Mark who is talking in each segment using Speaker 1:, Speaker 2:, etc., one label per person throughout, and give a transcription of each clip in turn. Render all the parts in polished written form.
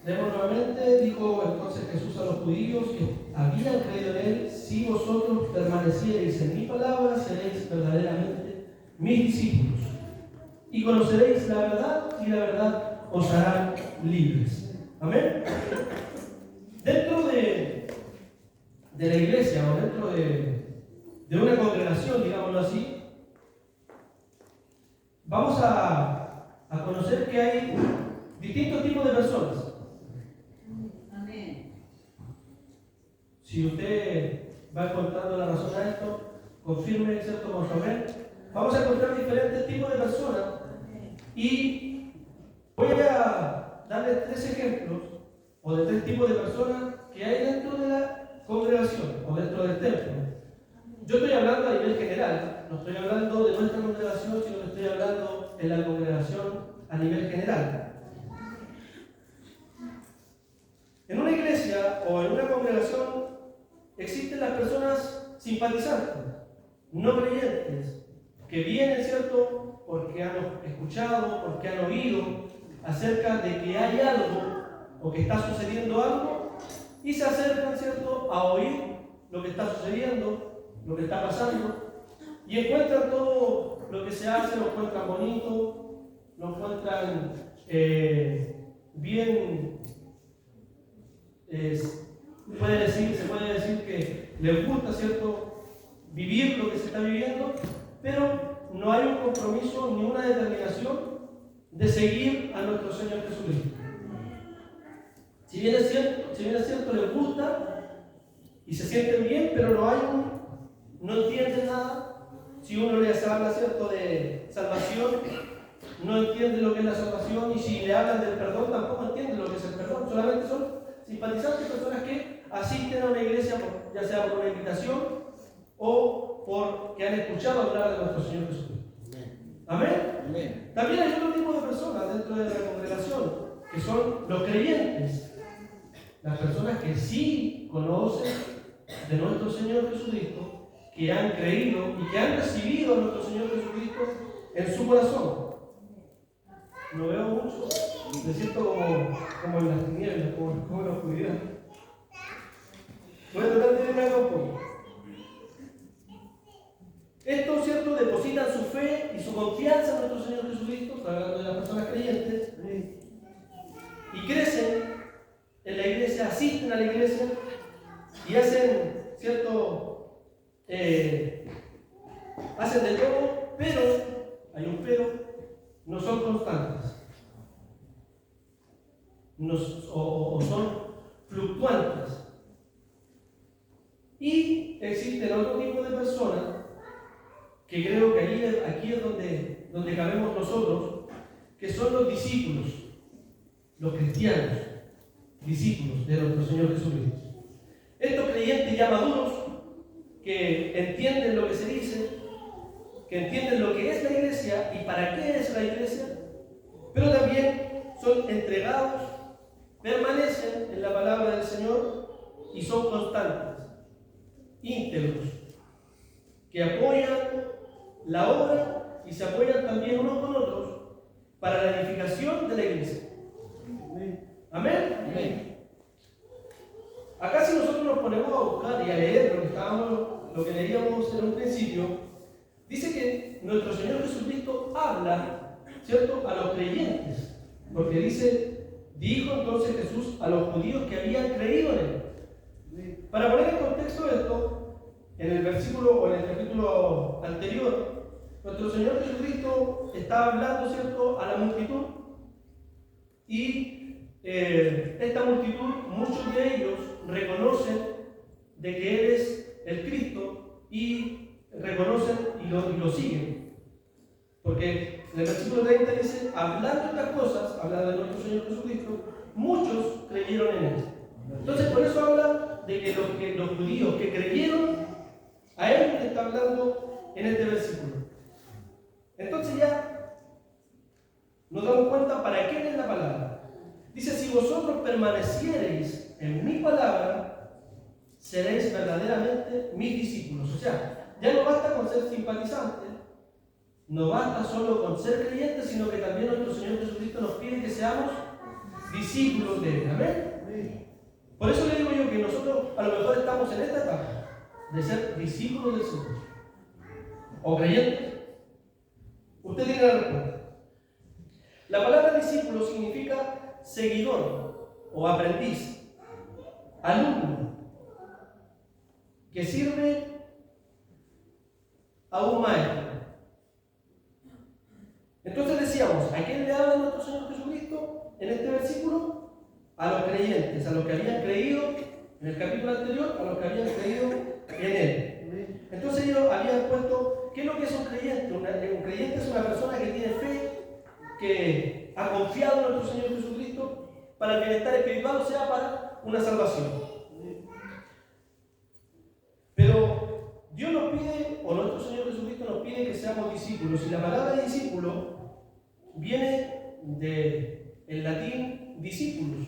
Speaker 1: Leemos nuevamente, dijo entonces Jesús a los judíos que habían creído en él: si vosotros permaneciereis en mi palabra, seréis verdaderamente mis discípulos, y conoceréis la verdad, y la verdad os hará libres. Amén. Dentro de la iglesia, o dentro de una congregación, digámoslo así, vamos a conocer que hay distintos tipos de personas.
Speaker 2: Amén.
Speaker 1: Si usted va encontrando la razón a esto, confirme, ¿cierto? Con su amén. Vamos a encontrar diferentes tipos de personas y voy a darles 3 ejemplos o de 3 tipos de personas que hay dentro de la congregación o dentro del templo. Yo estoy hablando a nivel general, no estoy hablando de nuestra congregación, sino que estoy hablando en la congregación a nivel general. En una iglesia o en una congregación existen las personas simpatizantes, no creyentes, que vienen, ¿cierto?, porque han escuchado, porque han oído acerca de que hay algo o que está sucediendo algo y se acercan, ¿cierto?, a oír lo que está sucediendo, lo que está pasando, y encuentran todo lo que se hace, lo encuentran bonito, lo encuentran bien. Se puede decir que les gusta, ¿cierto?, vivir lo que se está viviendo, pero no hay un compromiso ni una determinación de seguir a nuestro Señor Jesucristo. Si bien es cierto, les gusta y se sienten bien, pero no entienden nada. Si uno les habla, ¿cierto?, de salvación, no entienden lo que es la salvación, y si le hablan del perdón, tampoco entienden lo que es el perdón. Solamente son simpatizantes, personas que asisten a una iglesia, ya sea por una invitación o porque han escuchado hablar de nuestro Señor Jesucristo. Amén. Amén. También hay otro tipo de personas dentro de la congregación, que son los creyentes, las personas que sí conocen de nuestro Señor Jesucristo, que han creído y que han recibido a nuestro Señor Jesucristo en su corazón. No veo mucho, me siento como en las tinieblas, como en la oscuridad. Voy a tratar de irme acá un poco. Estos, ¿cierto?, depositan su fe y su confianza en nuestro Señor Jesucristo, estoy hablando de las personas creyentes, y crecen en la iglesia, asisten a la iglesia y hacen, ¿cierto?, hacen de todo, pero, hay un pero, no son constantes, o son fluctuantes. Y existen otro tipo de personas que creo que aquí es donde cabemos nosotros, que son los discípulos, los cristianos, discípulos de nuestro Señor Jesucristo. Estos creyentes ya maduros, que entienden lo que se dice, que entienden lo que es la iglesia y para qué es la iglesia, pero también son entregados, permanecen en la palabra del Señor y son constantes, íntegros, que apoyan la obra y se apoyan también unos con otros para la edificación de la iglesia. Amén. Amén. Acá, si nosotros nos ponemos a buscar y a leer lo que leíamos en un principio, dice que nuestro Señor Jesucristo habla, ¿cierto?, a los creyentes, porque dijo entonces Jesús a los judíos que habían creído en él. Para poner en contexto esto, en el versículo o en el capítulo anterior, nuestro Señor Jesucristo estaba hablando, ¿cierto?, a la multitud, y esta multitud, muchos de ellos reconocen de que Él es el Cristo y reconocen y lo siguen. Porque en el versículo 30 dice: hablando estas cosas, hablando de nuestro Señor Jesucristo, muchos creyeron en Él. Entonces, por eso habla de que los judíos que creyeron, a Él le está hablando en este versículo. Entonces ya nos damos cuenta para qué es la palabra. Dice: si vosotros permaneciereis en mi palabra, seréis verdaderamente mis discípulos. O sea, ya no basta con ser simpatizantes, no basta solo con ser creyentes, sino que también nuestro Señor Jesucristo nos pide que seamos discípulos discípulos de Él. Amén. Por eso le digo yo que nosotros a lo mejor estamos en esta etapa de ser discípulos del Señor o creyentes. Usted tiene la respuesta. La palabra discípulo significa seguidor o aprendiz, alumno, que sirve a un maestro. Entonces decíamos, ¿a quién le habla nuestro Señor Jesucristo en este versículo? A los creyentes, a los que habían creído en el capítulo anterior, a los que habían creído en Él. Entonces ellos habían puesto, ¿qué es lo que es un creyente? Un creyente es una persona que tiene fe, que ha confiado en nuestro Señor Jesucristo para el bienestar espiritual, o sea, para una salvación. Pero Dios nos pide, o nuestro Señor Jesucristo nos pide que seamos discípulos. Y la palabra discípulo viene del latín discípulos,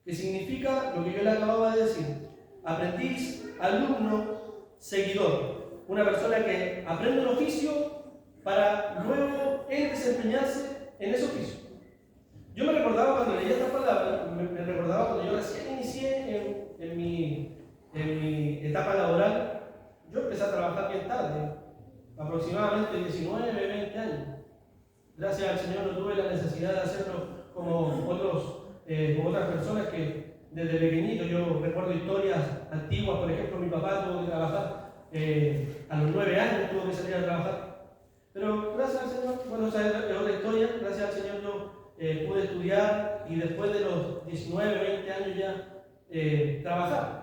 Speaker 1: que significa lo que yo le acababa de decir: aprendiz, alumno, seguidor. Una persona que aprende un oficio para luego él desempeñarse en ese oficio. Yo me recordaba cuando leía esta palabra, me recordaba cuando yo recién inicié en mi etapa laboral. Yo empecé a trabajar bien tarde, aproximadamente 19, 20 años. Gracias al Señor no tuve la necesidad de hacerlo como otras personas que desde pequeñito. Yo recuerdo historias antiguas, por ejemplo, mi papá tuvo que trabajar a los 9 años, tuvo que salir a trabajar. Pero gracias al Señor, bueno, esa es otra historia, gracias al Señor yo pude estudiar y después de los 19, 20 años ya trabajar.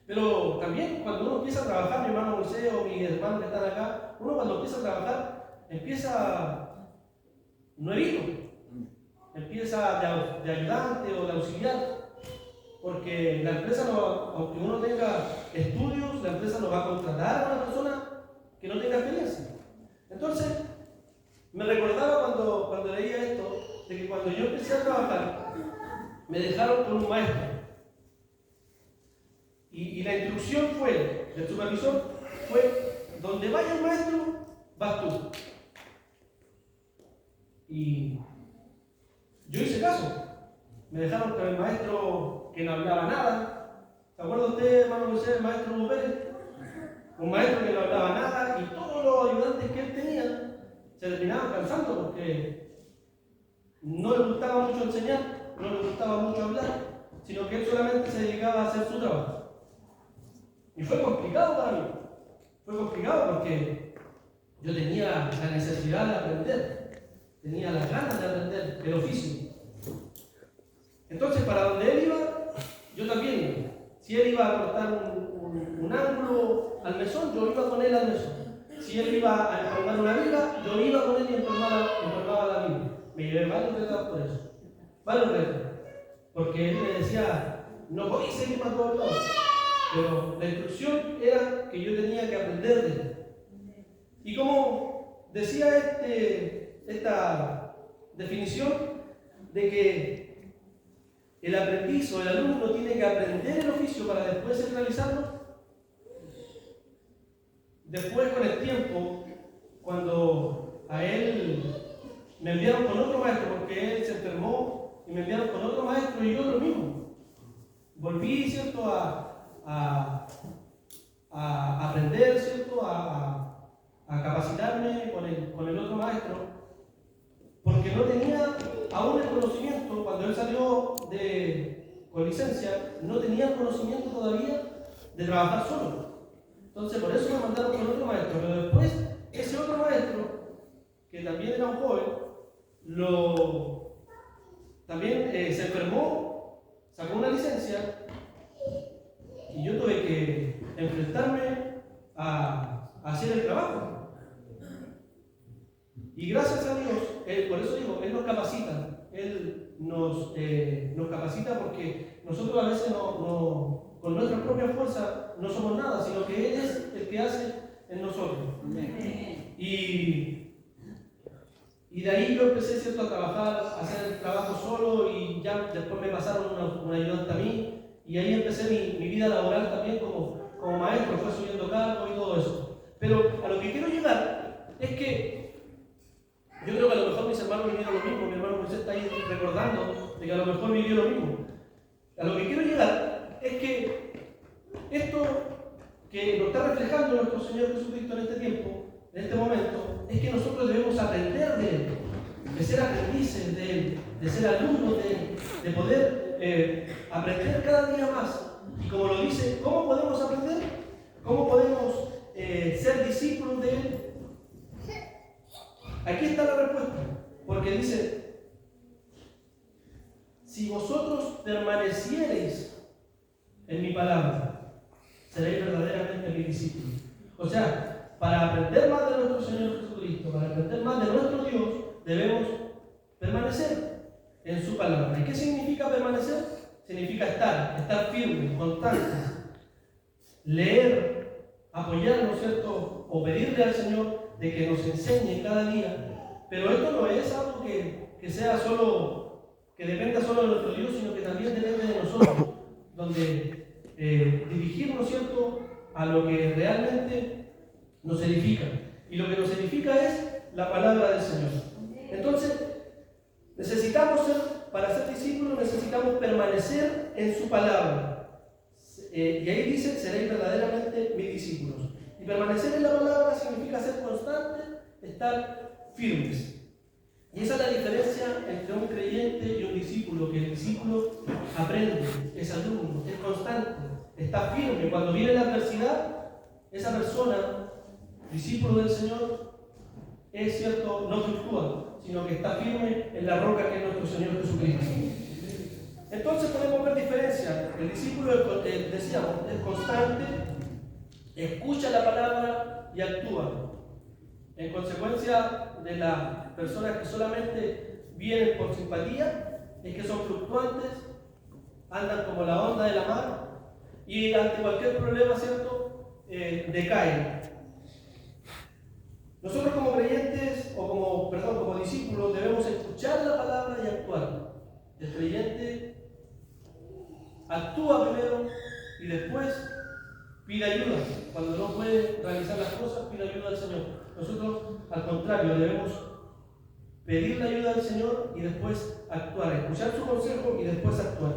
Speaker 1: Pero también cuando uno empieza a trabajar, mi hermano Moisés o mis hermanos que están acá, uno cuando empieza a trabajar, empieza nuevito, empieza de ayudante o de auxiliar, porque la empresa, aunque uno tenga estudios, la empresa no va a contratar a una persona que no tenga experiencia. Entonces, me recordaba cuando leía esto, de que cuando yo empecé a trabajar, me dejaron con un maestro. Y la instrucción del supervisor fue: donde vaya el maestro, vas tú. Y yo hice caso. Me dejaron con el maestro que no hablaba nada. ¿Se acuerda usted, hermano José, el maestro Hugo Pérez? Un maestro que no hablaba nada, y todos los ayudantes que él tenía se terminaban cansando porque no le gustaba mucho enseñar, no le gustaba mucho hablar, sino que él solamente se dedicaba a hacer su trabajo. Y fue complicado para mí. Fue complicado porque yo tenía la necesidad de aprender, tenía las ganas de aprender el oficio. Entonces, para donde él iba, yo también iba. Si él iba a cortar un ángulo al mesón, yo iba con él al mesón. Si él iba a empalmar una viga, yo iba con él y empalmaba la viga. Me llevé varios retos por eso. Varios retos. Porque él me decía, no podéis seguir para todos lados. Pero la instrucción era que yo tenía que aprender de él. Y como decía esta definición de que el aprendiz o el alumno tiene que aprender el oficio para después realizarlo, después con el tiempo, cuando a él me enviaron con otro maestro, porque él se enfermó y me enviaron con otro maestro, y yo lo mismo. Volví, ¿cierto?, a aprender, ¿cierto?, a capacitarme con el otro maestro, porque no tenía aún el conocimiento. Cuando él salió con licencia, no tenía el conocimiento todavía de trabajar solo. Entonces, por eso me mandaron con otro maestro. Pero después, ese otro maestro, que también era un joven, también se enfermó, sacó una licencia, y yo tuve que enfrentarme a hacer el trabajo. Y gracias a Dios, por eso digo, Él nos capacita. Él nos capacita, porque nosotros a veces con nuestra propia fuerza no somos nada, sino que Él es el que hace en nosotros. Y de ahí yo empecé, ¿cierto?, a trabajar, a hacer el trabajo solo, y ya después me pasaron un ayudante a mí. Y ahí empecé mi vida laboral también como maestro, fue subiendo cargos y todo eso. Pero a lo que quiero llegar es que yo creo que a lo mejor mis hermanos vivieron lo mismo. Mi hermano José está ahí recordando de que a lo mejor vivió lo mismo. A lo que quiero llegar es que esto que nos está reflejando nuestro Señor Jesucristo en este tiempo, en este momento, es que nosotros debemos aprender de Él, de ser aprendices de Él, de ser alumnos de Él, de poder aprender cada día más. Y como lo dice, ¿cómo podemos aprender? ¿Cómo podemos ser discípulos de Él? Aquí está la respuesta, porque dice, si vosotros permaneciereis en mi palabra, seréis verdaderamente mis discípulos. O sea, para aprender más de nuestro Señor Jesucristo, para aprender más de nuestro Dios, debemos permanecer en su palabra. ¿Y qué significa permanecer? Significa estar firmes, constantes, leer, apoyarnos, ¿cierto? O pedirle al Señor de que nos enseñe cada día. Pero esto no es algo que sea solo, que dependa solo de nuestro Dios, sino que también depende de nosotros, donde dirigirnos, ¿cierto?, a lo que realmente nos edifica. Y lo que nos edifica es la palabra del Señor. Entonces, para ser discípulos, necesitamos permanecer en su palabra. Y ahí dice, seréis verdaderamente mis discípulos. Y permanecer en la palabra significa ser constantes, estar firmes. Y esa es la diferencia entre un creyente y un discípulo, que el discípulo aprende, es alumno, es constante, está firme. Cuando viene la adversidad, esa persona, discípulo del Señor, es cierto, no fluctúa, sino que está firme en la roca que es nuestro Señor Jesucristo. Entonces podemos ver diferencias. El discípulo, decíamos, es constante, escucha la palabra y actúa. En consecuencia de las personas que solamente vienen por simpatía, es que son fluctuantes, andan como la onda de la mar y ante cualquier problema, ¿cierto?, decaen. Nosotros como creyentes, o como discípulos, debemos escuchar la palabra y actuar. El creyente actúa primero y después pide ayuda. Cuando no puede realizar las cosas, pide ayuda al Señor. Nosotros, al contrario, debemos pedir la ayuda al Señor y después actuar, escuchar su consejo y después actuar.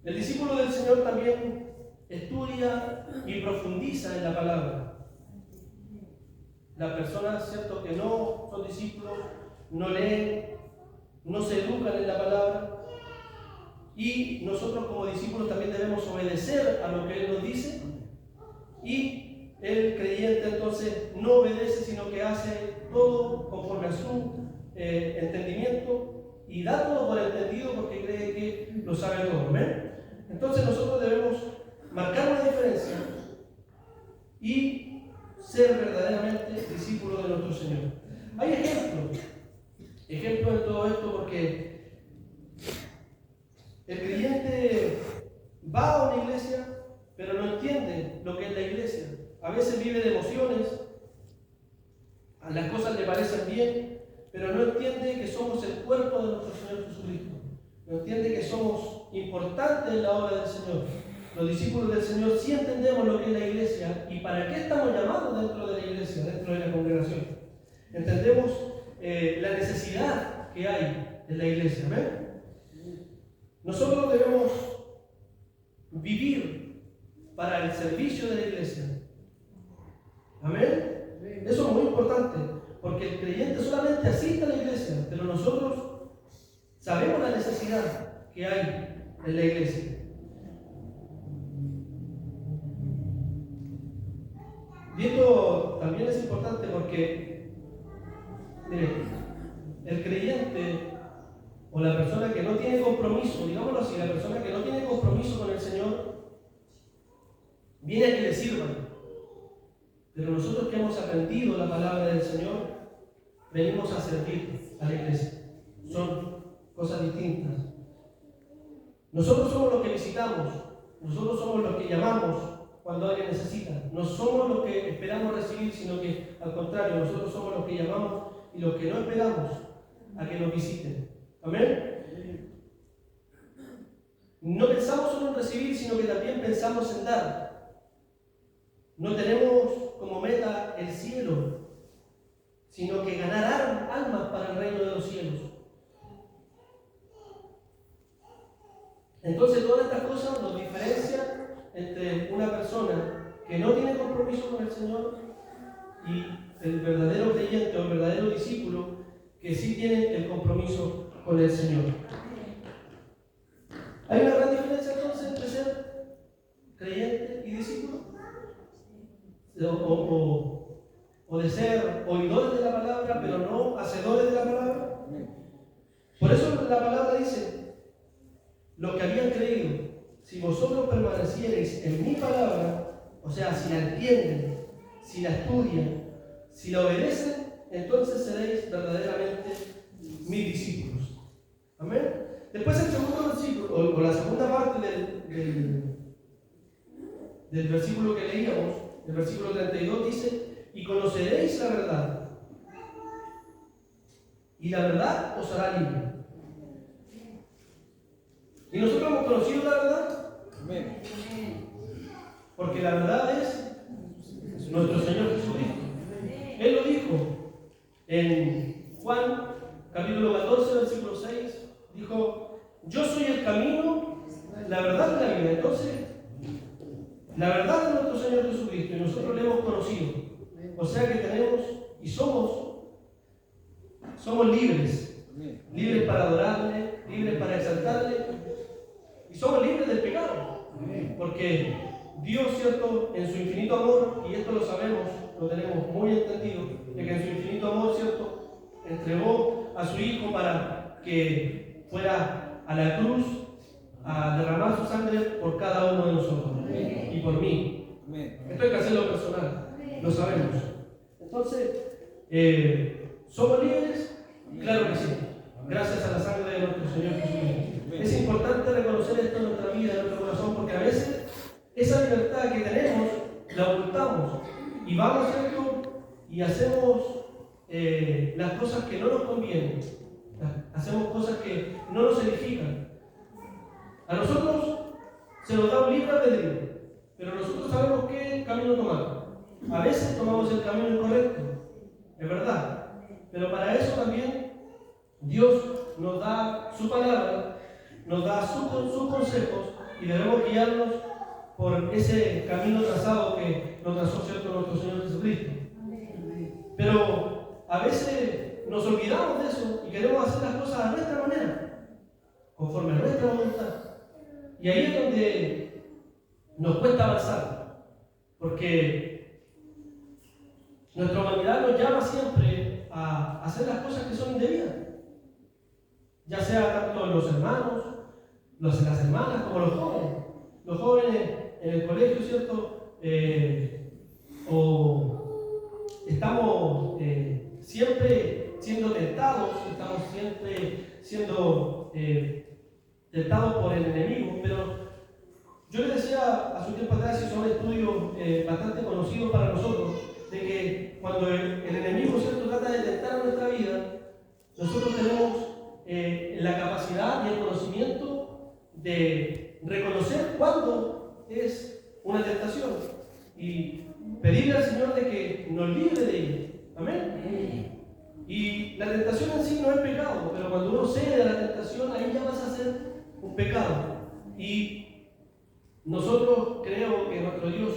Speaker 1: El discípulo del Señor también estudia y profundiza en la palabra. Las personas, ¿cierto?, que no son discípulos, no leen, no se educan en la palabra. Y nosotros como discípulos también debemos obedecer a lo que Él nos dice. Y el creyente entonces no obedece, sino que hace todo conforme a su entendimiento y da todo por entendido porque cree que lo sabe todo. ¿Ven? Entonces nosotros debemos marcar una diferencia y ser verdaderamente discípulos de nuestro Señor. Hay ejemplos en todo esto, porque el creyente va a una iglesia, pero no entiende lo que es la iglesia. A veces vive de emociones, a las cosas le parecen bien, pero no entiende que somos el cuerpo de nuestro Señor Jesucristo. No entiende que somos importantes en la obra del Señor. Los discípulos del Señor sí entendemos lo que es la iglesia y para qué estamos llamados dentro de la iglesia, dentro de la congregación. Entendemos la necesidad que hay en la iglesia. ¿Ven? Nosotros debemos vivir para el servicio de la iglesia. ¿Amén? Eso es muy importante, porque el creyente solamente asiste a la iglesia, pero nosotros sabemos la necesidad que hay en la iglesia. Y esto también es importante porque, miren, el creyente o la persona que no tiene compromiso, digámoslo así, la persona que no tiene compromiso con el Señor, viene a que le sirvan. Pero nosotros que hemos aprendido la palabra del Señor, venimos a servir a la iglesia. Son cosas distintas. Nosotros somos los que visitamos, nosotros somos los que llamamos cuando alguien necesita. No somos los que esperamos recibir, sino que al contrario, nosotros somos los que llamamos y los que no esperamos a que nos visiten. ¿Amén? No pensamos solo en recibir, sino que también pensamos en dar. No tenemos como meta el cielo, sino que ganar almas para el reino de los cielos. Entonces todas estas cosas nos diferencian entre una persona que no tiene compromiso con el Señor y el verdadero creyente o el verdadero discípulo que sí tiene el compromiso con el Señor. ¿Hay una gran diferencia entonces entre ser creyente y discípulo? O de ser oidores de la palabra pero no hacedores de la palabra. Por eso la palabra dice: lo que habían creído, si vosotros permaneciereis en mi palabra, o sea, si la entienden, si la estudian, si la obedecen, entonces seréis verdaderamente mis discípulos. Amén. Después el segundo versículo, o la segunda parte del versículo que leíamos, el versículo 32, dice: y conoceréis la verdad, y la verdad os hará libre. ¿Y nosotros hemos conocido la verdad? Amén. Porque la verdad es nuestro Señor Jesucristo. Él lo dijo en Juan capítulo 14, versículo 6, dijo: yo soy el camino, la verdad y la vida. Entonces, la verdad es nuestro Señor Jesucristo y nosotros le hemos conocido. O sea que tenemos y somos libres. Libres para adorarle, libres para exaltarle, y somos libres del pecado. Porque Dios, ¿cierto?, en su infinito amor, y esto lo sabemos, lo tenemos muy entendido, de que en su infinito amor, ¿cierto?, entregó a su Hijo para que fuera a la cruz a derramar su sangre por cada uno de nosotros. Y por mí. Esto hay que hacerlo personal, lo sabemos. Entonces, ¿somos libres? Claro que sí, gracias a la sangre de nuestro Señor Jesucristo. Es importante reconocer esto en nuestra vida, en nuestro corazón, porque a veces esa libertad que tenemos la ocultamos y vamos, ¿cierto?, y hacemos las cosas que no nos convienen, hacemos cosas que no nos edifican. A nosotros se nos da un libre albedrío, pero nosotros sabemos qué camino tomar. A veces tomamos el camino incorrecto, es verdad, pero para eso también Dios nos da su palabra, nos da sus consejos y debemos guiarnos por ese camino trazado que nos trazó, ¿cierto?, nuestro Señor Jesucristo. Pero a veces nos olvidamos de eso y queremos hacer las cosas a nuestra manera, conforme a nuestra voluntad. Y ahí es donde nos cuesta avanzar, porque nuestra humanidad nos llama siempre a hacer las cosas que son indebidas, ya sea tanto los hermanos, las hermanas, como los jóvenes. Los jóvenes en el colegio, ¿cierto? O estamos siempre siendo tentados, estamos siempre siendo tentados por el enemigo, pero yo les decía a su tiempo atrás, y son estudios bastante conocidos para nosotros, de que cuando el enemigo, ¿cierto?, trata de tentar nuestra vida, nosotros tenemos la capacidad y el conocimiento de reconocer cuándo es una tentación y pedirle al Señor de que nos libre de ella. Amén. Y la tentación en sí no es pecado, pero cuando uno cede a la tentación, ahí ya vas a hacer un pecado. Y nosotros, creo que nuestro Dios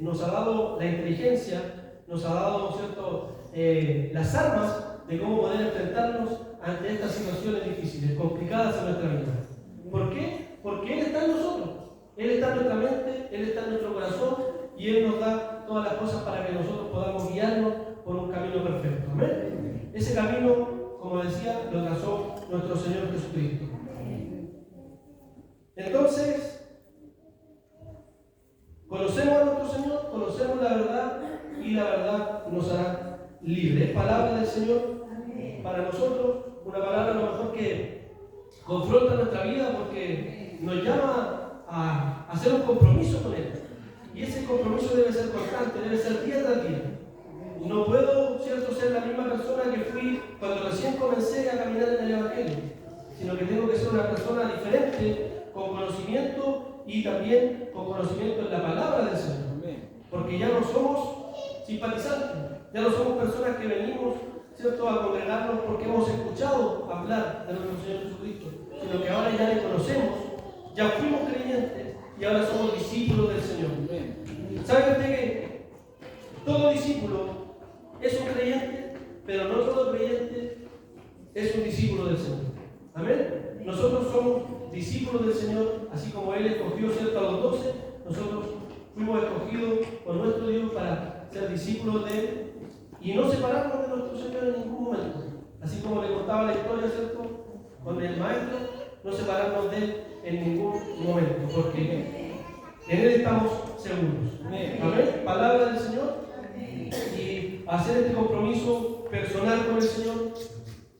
Speaker 1: nos ha dado la inteligencia, nos ha dado, ¿cierto?, las armas de cómo poder enfrentarnos ante estas situaciones difíciles, complicadas en nuestra vida. ¿Por qué? Porque Él está en nosotros, Él está en nuestra mente, Él está en nuestro corazón y Él nos da todas las cosas para que nosotros podamos guiarnos por un camino perfecto. ¿Amén? Ese camino, como decía, lo trazó nuestro Señor Jesucristo. Entonces, conocemos a nuestro Señor, conocemos la verdad y la verdad nos hará libres. Es palabra del Señor para nosotros, una palabra a lo mejor que confronta nuestra vida porque nos llama a hacer un compromiso con Él. Y ese compromiso debe ser constante, debe ser día tras día. No puedo, ¿cierto?, ser la misma persona que fui cuando recién comencé a caminar en el Evangelio, sino que tengo que ser una persona diferente, con conocimiento y también con conocimiento en la palabra del Señor. Porque ya no somos simpatizantes, ya no somos personas que venimos, ¿cierto?, a congregarnos porque hemos escuchado hablar de nuestro Señor Jesucristo, sino que ahora ya le conocemos Ya fuimos creyentes y ahora somos discípulos del Señor. ¿Sabe usted que todo discípulo es un creyente, pero no todo creyente es un discípulo del Señor? Amén. Nosotros somos discípulos del Señor, así como Él escogió, ¿cierto?, a los 12, nosotros fuimos escogidos por nuestro Dios para ser discípulos de Él y no separarnos de nuestro Señor en ningún momento. Así como le contaba la historia, ¿cierto?, con el maestro, no separarnos de Él en ningún momento, porque en Él estamos seguros. Amén. Palabra del Señor. Y hacer este compromiso personal con el Señor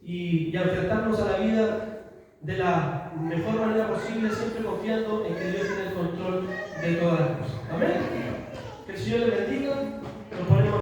Speaker 1: y enfrentarnos a la vida de la mejor manera posible, siempre confiando en que Dios tiene el control de todas las cosas. Amén. Que el Señor le bendiga. Nos ponemos